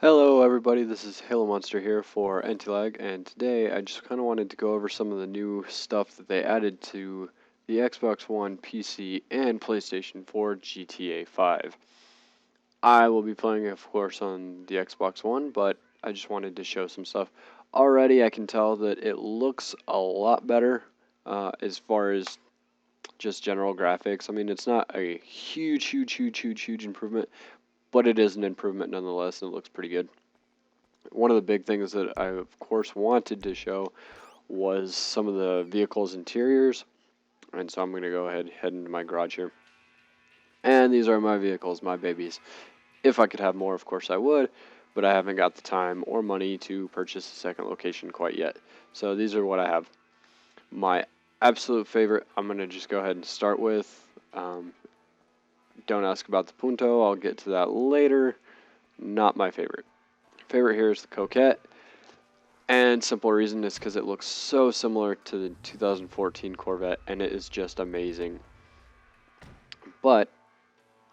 Hello everybody, this is Halo Monster here for ANTILAG, and today I just kind of wanted to go over some of the new stuff that they added to the Xbox One, PC, and PlayStation 4 GTA 5. I will be playing, of course, on the Xbox One, but I just wanted to show some stuff. Already I can tell that it looks a lot better as far as just general graphics. I mean, it's not a huge improvement, but it is an improvement nonetheless, and it looks pretty good. One of the big things that I, of course, wanted to show was some of the vehicle's interiors. And so I'm going to go head into my garage here. And these are my vehicles, my babies. If I could have more, of course I would, but I haven't got the time or money to purchase a second location quite yet. So these are what I have. My absolute favorite, I'm going to just go ahead and start with. Don't ask about the Punto, I'll get to that later. Not my favorite. Favorite here is the Coquette. And simple reason is because it looks so similar to the 2014 Corvette, and it is just amazing. But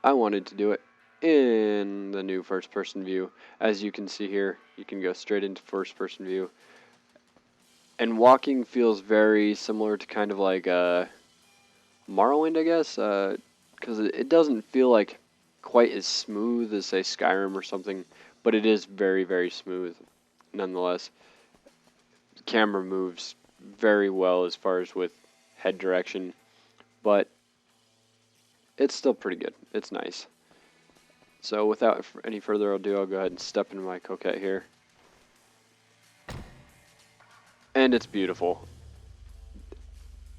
I wanted to do it in the new first-person view. As you can see here, you can go straight into first-person view. And walking feels very similar to kind of like Morrowind, I guess, because it doesn't feel like quite as smooth as, say, Skyrim or something, but it is very smooth nonetheless. Camera moves very well as far as with head direction, but it's still pretty good. It's nice. So without any further ado, I'll go ahead and step into my Coquette here. And it's beautiful.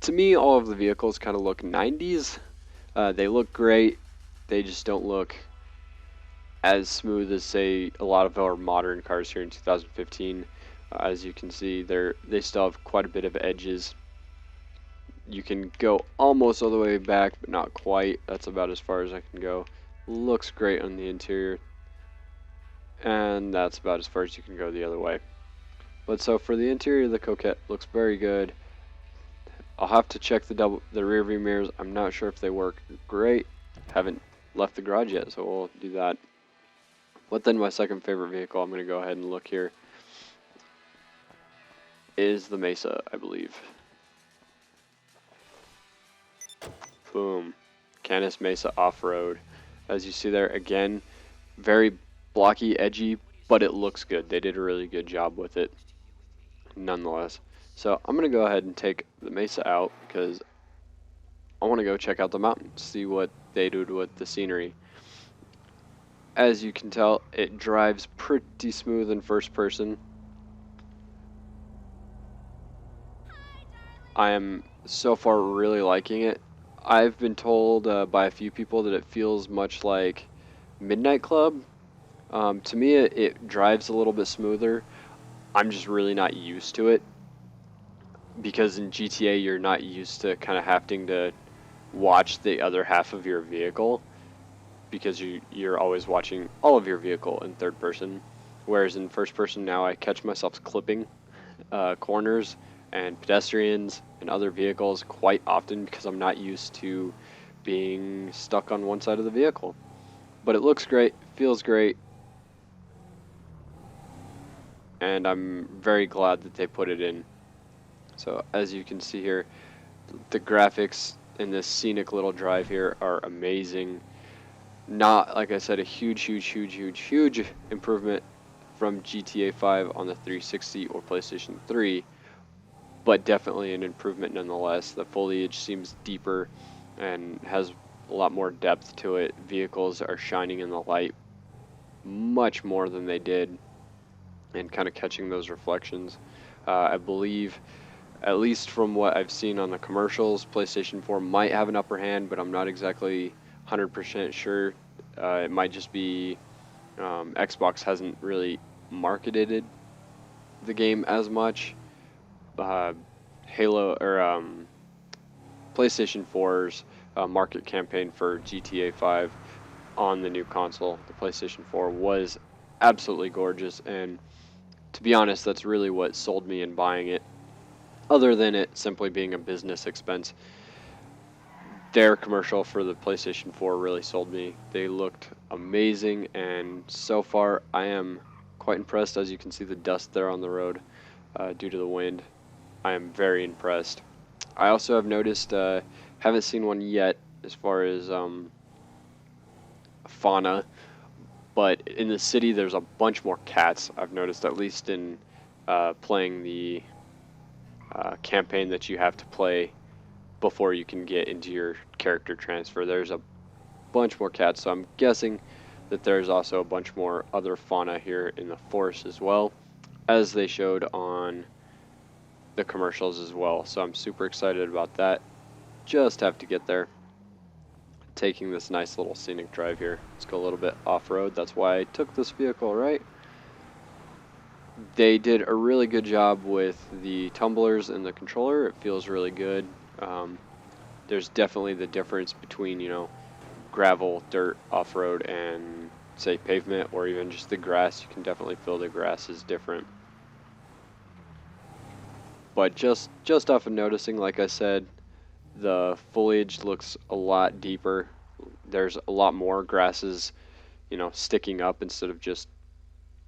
To me, all of the vehicles kind of look 90s. They look great. They just don't look as smooth as, say, a lot of our modern cars here in 2015. As you can see, they still have quite a bit of edges. You can go almost all the way back, but not quite. That's about as far as I can go. Looks great on the interior. And that's about as far as you can go the other way. But so for the interior, the Coquette looks very good. I'll have to check the rear view mirrors. I'm not sure if they work great. Haven't left the garage yet, so we'll do that. But then my second favorite vehicle, I'm going to go ahead and look here, is the Mesa, I believe. Boom. Canis Mesa Off-Road. As you see there, again, very blocky, edgy, but it looks good. They did a really good job with it, nonetheless. So I'm going to go ahead and take the Mesa out because I want to go check out the mountains, see what they do with the scenery. As you can tell, it drives pretty smooth in first person. I am so far really liking it. I've been told by a few people that it feels much like Midnight Club. To me, it drives a little bit smoother. I'm just really not used to it because in GTA you're not used to kind of having to watch the other half of your vehicle because you're always watching all of your vehicle in third person, whereas in first person now I catch myself clipping corners and pedestrians and other vehicles quite often because I'm not used to being stuck on one side of the vehicle. But it looks great, feels great, and I'm very glad that they put it in. So as you can see here, the graphics in this scenic little drive here are amazing. Not, like I said, a huge improvement from GTA 5 on the 360 or PlayStation 3, but definitely an improvement nonetheless. The foliage seems deeper and has a lot more depth to it. Vehicles are shining in the light much more than they did and kind of catching those reflections. I believe, at least from what I've seen on the commercials, PlayStation 4 might have an upper hand, but I'm not exactly 100% sure. It might just be Xbox hasn't really marketed the game as much. Halo or PlayStation 4's market campaign for GTA 5 on the new console, the PlayStation 4, was absolutely gorgeous, and to be honest, that's really what sold me in buying it. Other than it simply being a business expense, their commercial for the PlayStation 4 really sold me. They looked amazing, and so far I am quite impressed. As you can see the dust there on the road due to the wind. I am very impressed. I also have noticed, haven't seen one yet as far as fauna, but in the city there's a bunch more cats. I've noticed, at least in playing the campaign that you have to play before you can get into your character transfer. There's a bunch more cats, so I'm guessing that there's also a bunch more other fauna here in the forest as well, as they showed on the commercials as well. So I'm super excited about that. Just have to get there. Taking this nice little scenic drive here. Let's go a little bit off-road. That's why I took this vehicle, right? They did a really good job with the tumblers and the controller. It feels really good. There's definitely the difference between, you know, gravel, dirt, off-road, and say pavement, or even just the grass. You can definitely feel the grass is different. But just off of noticing, like I said, the foliage looks a lot deeper. There's a lot more grasses, you know, sticking up instead of just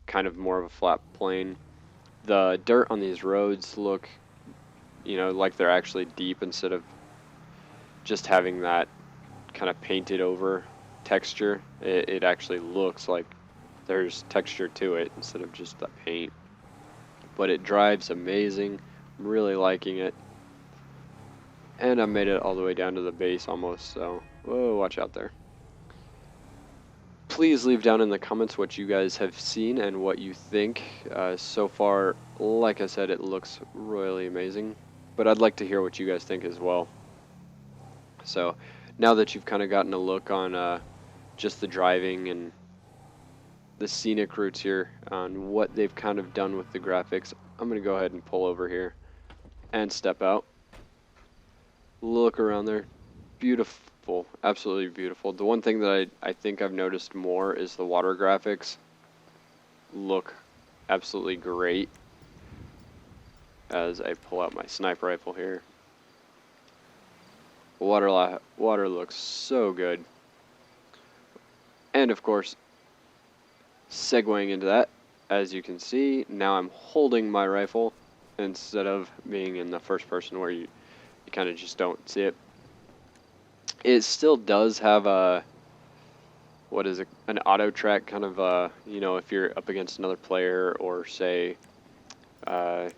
kind of more of a flat plain. The dirt on these roads look, you know, like they're actually deep instead of just having that kind of painted over texture. It actually looks like there's texture to it instead of just the paint. But it drives amazing. I'm really liking it. And I made it all the way down to the base almost, so whoa, watch out there. Please leave down in the comments what you guys have seen and what you think. So far, like I said, it looks really amazing, but I'd like to hear what you guys think as well. So now that you've kind of gotten a look on just the driving and the scenic routes here, on what they've kind of done with the graphics, I'm going to go ahead and pull over here and step out. Look around there. Beautiful, absolutely beautiful. The one thing that I think I've noticed more is the water graphics look absolutely great. As I pull out my sniper rifle here, water looks so good. And of course, segueing into that, as you can see, now I'm holding my rifle instead of being in the first person where you kind of just don't see it. It still does have a, what is it, an auto track kind of, you know, if you're up against another player or say an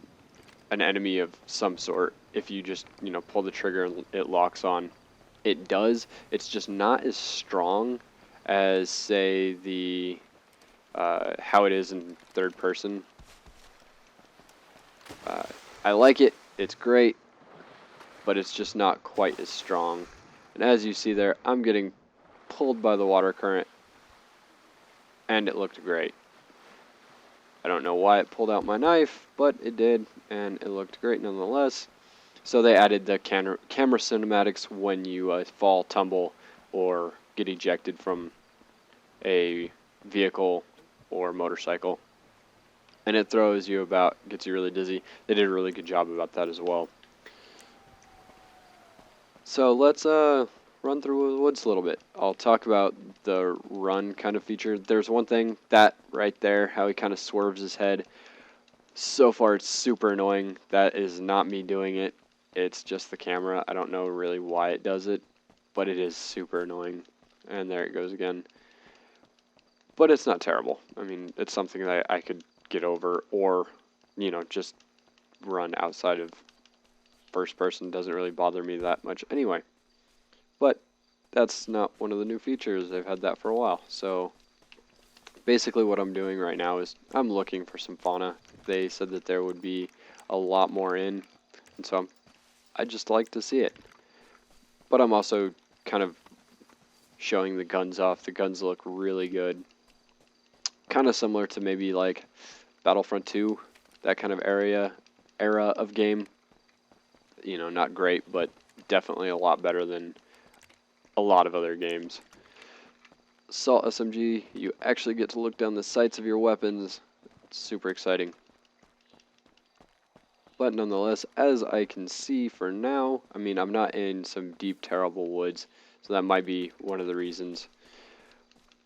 enemy of some sort, if you just, you know, pull the trigger and it locks on. It does. It's just not as strong as, say, the how it is in third person. I like it. It's great, but it's just not quite as strong. And as you see there, I'm getting pulled by the water current, and it looked great. I don't know why it pulled out my knife, but it did, and it looked great nonetheless. So they added the camera cinematics when you fall, tumble, or get ejected from a vehicle or motorcycle. And it throws you about, gets you really dizzy. They did a really good job about that as well. So let's run through the woods a little bit. I'll talk about the run kind of feature. There's one thing, that right there, how he kind of swerves his head. So far it's super annoying. That is not me doing it. It's just the camera. I don't know really why it does it, but it is super annoying. And there it goes again. But it's not terrible. I mean, it's something that I could get over, or, you know, just run outside of first person. Doesn't really bother me that much anyway. But that's not one of the new features. They've had that for a while. So basically what I'm doing right now is I'm looking for some fauna. They said that there would be a lot more in, and so I just like to see it. But I'm also kind of showing the guns off. The guns look really good. Kind of similar to maybe like Battlefront 2, that kind of era of game. You know, not great, but definitely a lot better than a lot of other games. Assault SMG, you actually get to look down the sights of your weapons. It's super exciting. But nonetheless, as I can see for now, I mean, I'm not in some deep, terrible woods, so that might be one of the reasons.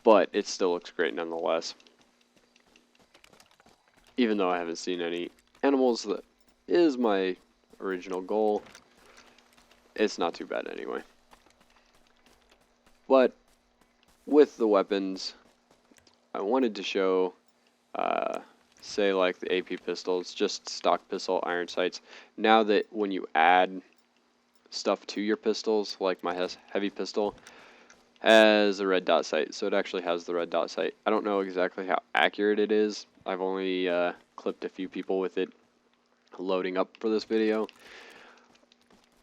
But it still looks great nonetheless. even though I haven't seen any animals. That is my original goal. It's not too bad anyway. But with the weapons, I wanted to show, say like the AP pistols, just stock pistol, iron sights. Now that when you add stuff to your pistols, like my heavy pistol, has a red dot sight, so it actually has the red dot sight. I don't know exactly how accurate it is. I've only clipped a few people with it loading up for this video,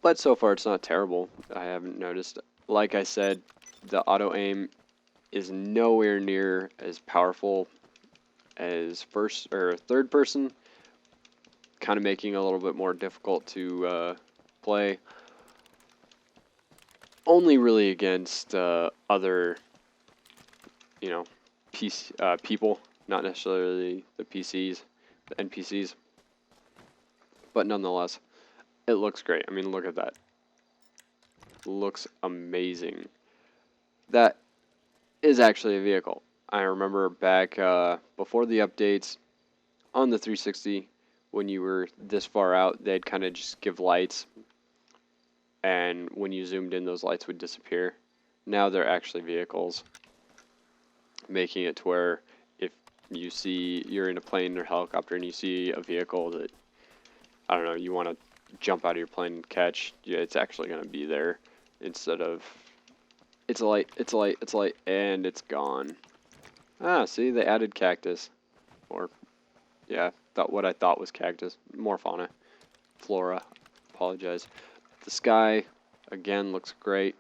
but so far it's not terrible. I haven't noticed. Like I said, the auto aim is nowhere near as powerful as first or third person, kind of making it a little bit more difficult to play. Only really against other, you know, people, not necessarily the PCs, the NPCs. But nonetheless, it looks great. I mean, look at that. Looks amazing. That is actually a vehicle. I remember back before the updates on the 360, when you were this far out, they'd kind of just give lights, and when you zoomed in, those lights would disappear. Now they're actually vehicles, making it to where if you see you're in a plane or helicopter and you see a vehicle that, I don't know, you want to jump out of your plane and catch, yeah, it's actually going to be there instead of it's a light, it's a light, it's a light, and it's gone. Ah, see, they added cactus, or yeah, what I thought was cactus, more fauna, flora. Apologize. The sky again looks great,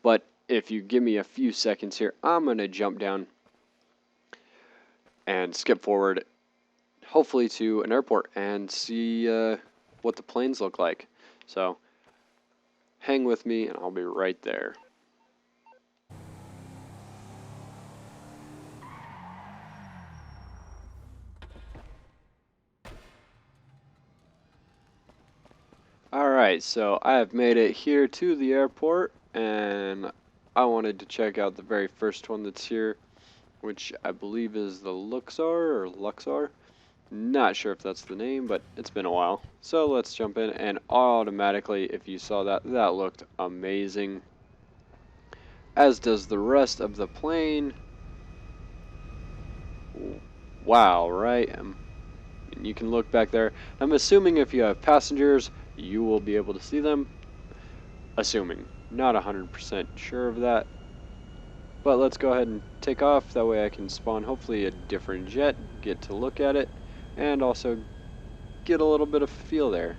but if you give me a few seconds here, I'm gonna jump down and skip forward, hopefully to an airport, and see what the planes look like. So hang with me and I'll be right there. Alright, so I have made it here to the airport, and I wanted to check out the very first one that's here, which I believe is the Luxor. Not sure if that's the name, but it's been a while. So let's jump in, and automatically, if you saw that, that looked amazing. As does the rest of the plane. Wow, right? You can look back there. I'm assuming if you have passengers, you will be able to see them. Assuming. Not 100% sure of that. But let's go ahead and take off. That way I can spawn hopefully a different jet, get to look at it, and also get a little bit of feel there.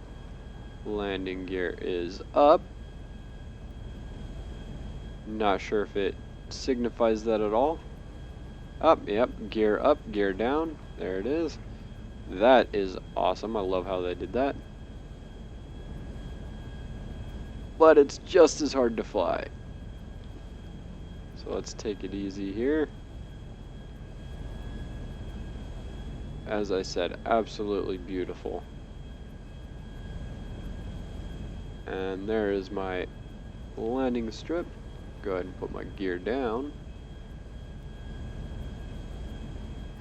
Landing gear is up. Not sure if it signifies that at all. Up, yep, gear up, gear down. There it is. That is awesome. I love how they did that. But it's just as hard to fly. So let's take it easy here. As I said, absolutely beautiful. And there is my landing strip. Go ahead and put my gear down.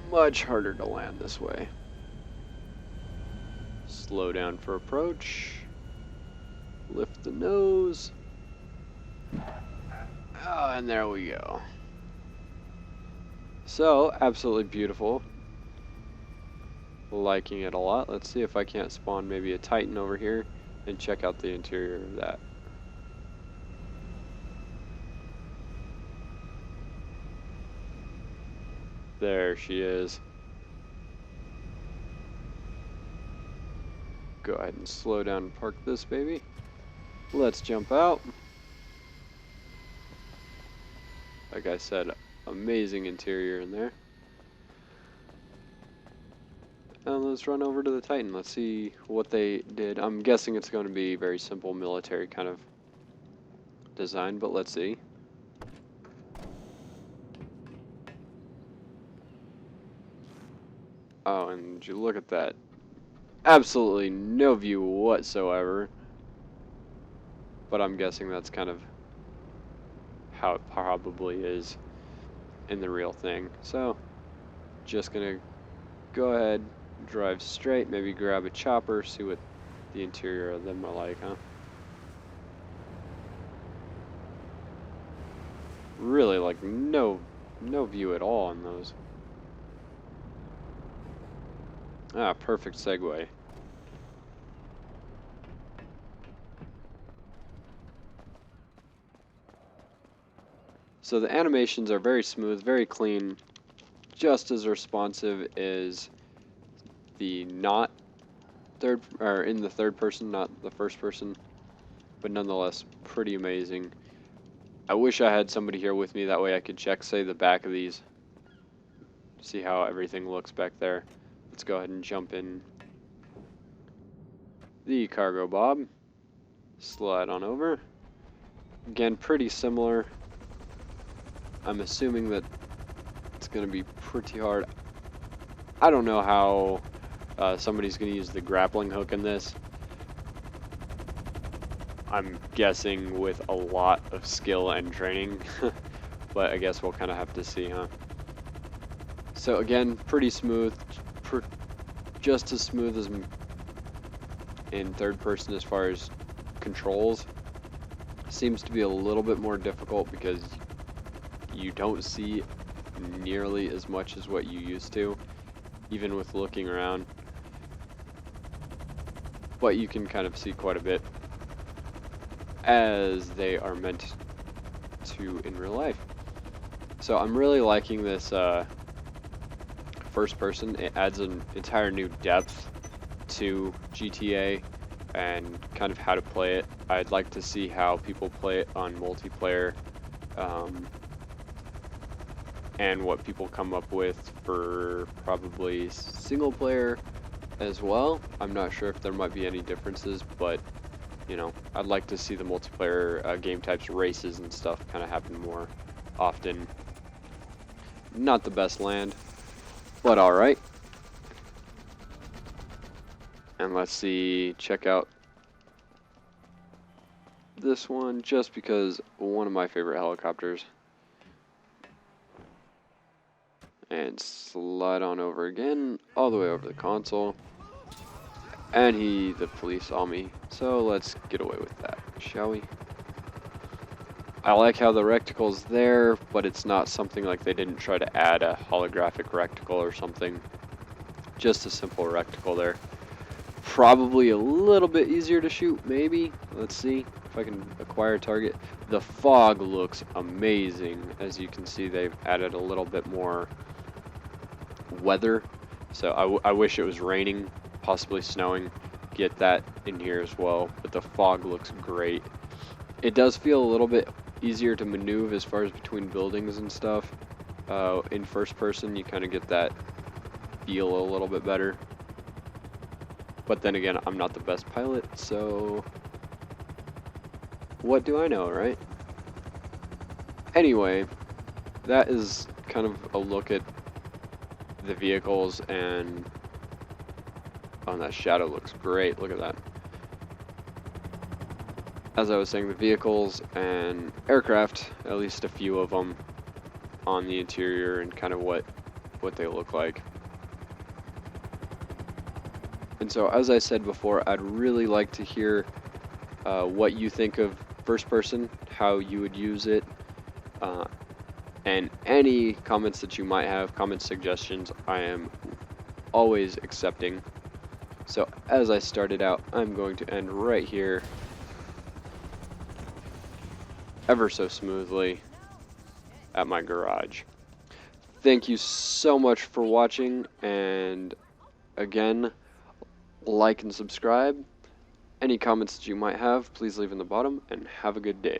Much harder to land this way. Slow down for approach. Lift the nose. Oh, and there we go. So, absolutely beautiful. Liking it a lot. Let's see if I can't spawn maybe a Titan over here and check out the interior of that. There she is. Go ahead and slow down and park this baby. Let's jump out. Like I said, amazing interior in there. And let's run over to the Titan. Let's see what they did. I'm guessing it's going to be very simple military kind of design, but let's see. Oh, and you look at that. Absolutely no view whatsoever. But I'm guessing that's kind of how it probably is in the real thing. So, just gonna go ahead, drive straight, maybe grab a chopper, see what the interior of them are like, huh? Really, like, no view at all on those. Ah, perfect segue. So the animations are very smooth, very clean, just as responsive as the not third, or in the third person, not the first person, but nonetheless pretty amazing. I wish I had somebody here with me, that way I could check, say, the back of these, see how everything looks back there. Let's go ahead and jump in the cargo bob, slide on over. Again, pretty similar. I'm assuming that it's going to be pretty hard. I don't know how somebody's going to use the grappling hook in this. I'm guessing with a lot of skill and training, but I guess we'll kind of have to see, huh? So again, pretty smooth, just as smooth as in third person as far as controls. Seems to be a little bit more difficult because you don't see nearly as much as what you used to, even with looking around. But you can kind of see quite a bit, as they are meant to in real life. So I'm really liking this first person. It adds an entire new depth to GTA and kind of how to play it. I'd like to see how people play it on multiplayer, and what people come up with for probably single player as well. I'm not sure if there might be any differences, but you know, I'd like to see the multiplayer game types, races and stuff, kind of happen more often. Not the best land, but alright. And let's see, check out this one, just because one of my favorite helicopters. And slide on over again, all the way over the console. And the police saw me, so let's get away with that, shall we? I like how the recticle's there, but it's not something like they didn't try to add a holographic reticle or something. Just a simple reticle there. Probably a little bit easier to shoot, maybe. Let's see if I can acquire a target. The fog looks amazing. As you can see, they've added a little bit more weather. So I wish it was raining, possibly snowing. Get that in here as well. But the fog looks great. It does feel a little bit easier to maneuver as far as between buildings and stuff. In first person, you kind of get that feel a little bit better. But then again, I'm not the best pilot, so what do I know, right? Anyway, that is kind of a look at the vehicles, and that shadow looks great. Look at that. As I was saying, the vehicles and aircraft, at least a few of them on the interior, and kind of what they look like. And so, as I said before, I'd really like to hear what you think of first person, how you would use it, and any comments that you might have, comment suggestions, I am always accepting. So as I started out, I'm going to end right here, ever so smoothly, at my garage. Thank you so much for watching, and again, like and subscribe. Any comments that you might have, please leave in the bottom, and have a good day.